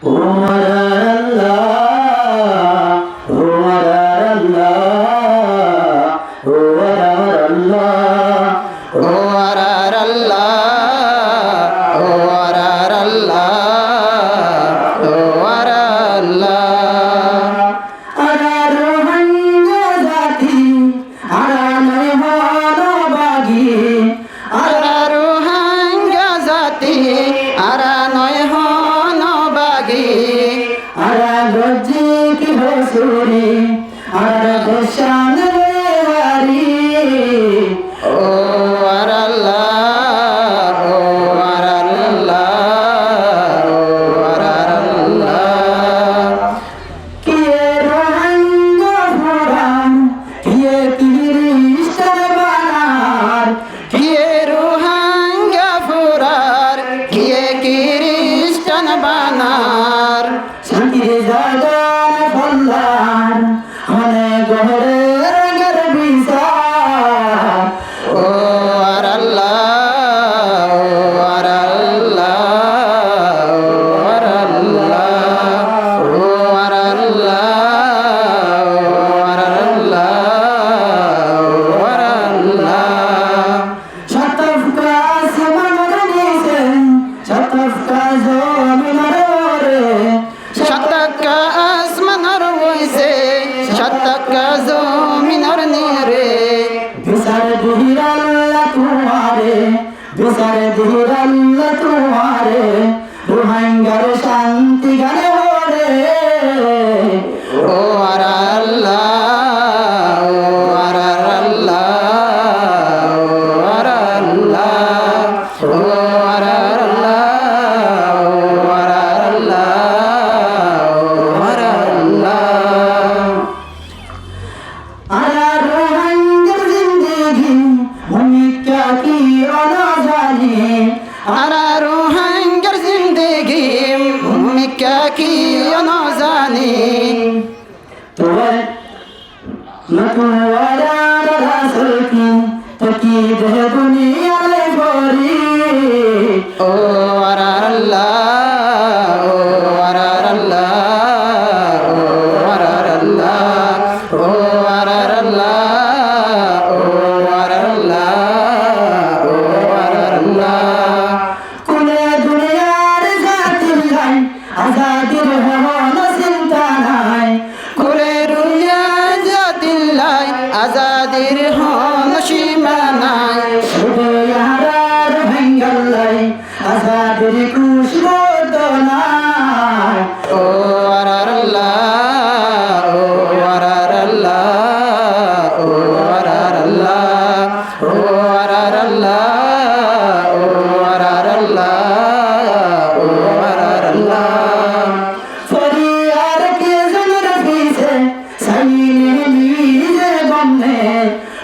ও আল্লাহ ও আল্লাহ ও আল্লাহ ও আল্লাহ ও আল্লাহ ও আল্লাহ আরা রোহাঙ্গা জাতি আরা নয় হনবাগি আরা রোহাঙ্গা জাতি আরা নয় হনবাগি আরা গজি কি বসুরি আরা গোশান রেওয়ারি ও আল্লাহ ও আল্লাহ ও আল্লাহ কে রোহাঙ্গা ফোরাম কে কিরিস্তান বানার কে রোহাঙ্গা ফোরার কে কিরিস্তান বানার শান্তি জাগান বল্লার মনে গহরের গর্বিসার ও আল্লাহ ও আল্লাহ ও আল্লাহ ও আল্লাহ ও আল্লাহ শতফকা আসমানের নিচে শতফকা জমিনের ওরে শতকা আসমানের ওইসে শতকা জমিনের নিরে বিচার দিহির আল্লাহ তোমারে বিচার দিহির আল্লাহ তোমারে রোহাঙ্গার শান্তি গানে ওরে ও আল্লাহ ও আল্লাহ ও আল্লাহ ও আল্লাহ ও আল্লাহ আরা রোহাঙ্গার জিন্দেগি আমি क्या की ना जाने আরা রোহাঙ্গার জিন্দেগি আমি क्या की ना जाने তোর নতুয়ারা রাসূল কি তকিদ হে দুনিয়া রে গরি ও আল্লাহ ও আল্লাহ ও আল্লাহ ও আল্লাহ ও আল্লাহ ও আল্লাহ কোনে দুনিয়ার জাতি নাই আজাদির হওয়ার চিন্তা নাই কোনে দুনিয়ার জাতি নাই আজাদির হওয়ার সীমা নাই শুধু ইয়ারার ভেঙ্গলাই আজাদির কুশবত নাই ও আল্লাহ ও আল্লাহ ও আল্লাহ ও আল্লাহ ও আল্লাহ ও আল্লাহ ফরিয়ার কে জনর পিছে সাইনে নিজে গমনে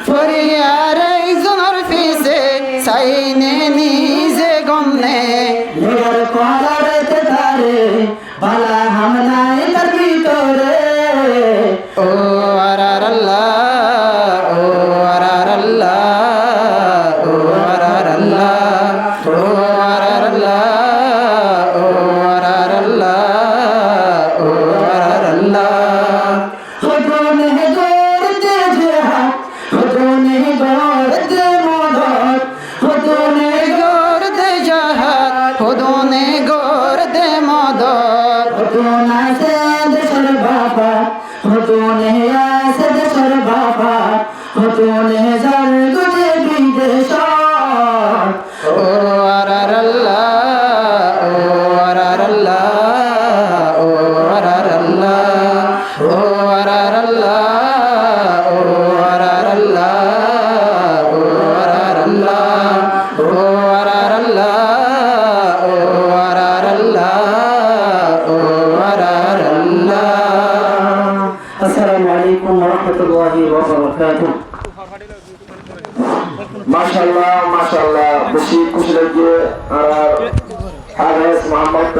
ফরিয়ার জনর পিছে সাইনে নিজে গমনে মের কলারতে তারে বালা হামনায় তার ভিতরে ও আল্লাহ ও আল্লাহ ও আল্লাহ ও আল্লাহ ও আল্লাহ ও আল্লাহ হদনে গড়তে জিহাদ হদনে গড়তে মদদ হদনে গড়তে জিহাদ হদনে গড়তে মদদ হদনা সে দেশের বাবা হদনে আসে দেশের বাবা হদনে যার গুজে বিদেশ ও আল্লাহ ও আল্লাহ ও আল্লাহ ও আল্লাহ ও আল্লাহ ও আল্লাহ ও আল্লাহ ও আল্লাহ ও আল্লাহ আসসালামু আলাইকুম ওয়া রাহমাতুল্লাহি ওয়া বারাকাতুহু মাশাআল্লাহ মাশাআল্লাহ খুশি খুশি লাগে আর আরএস মোহাম্মদ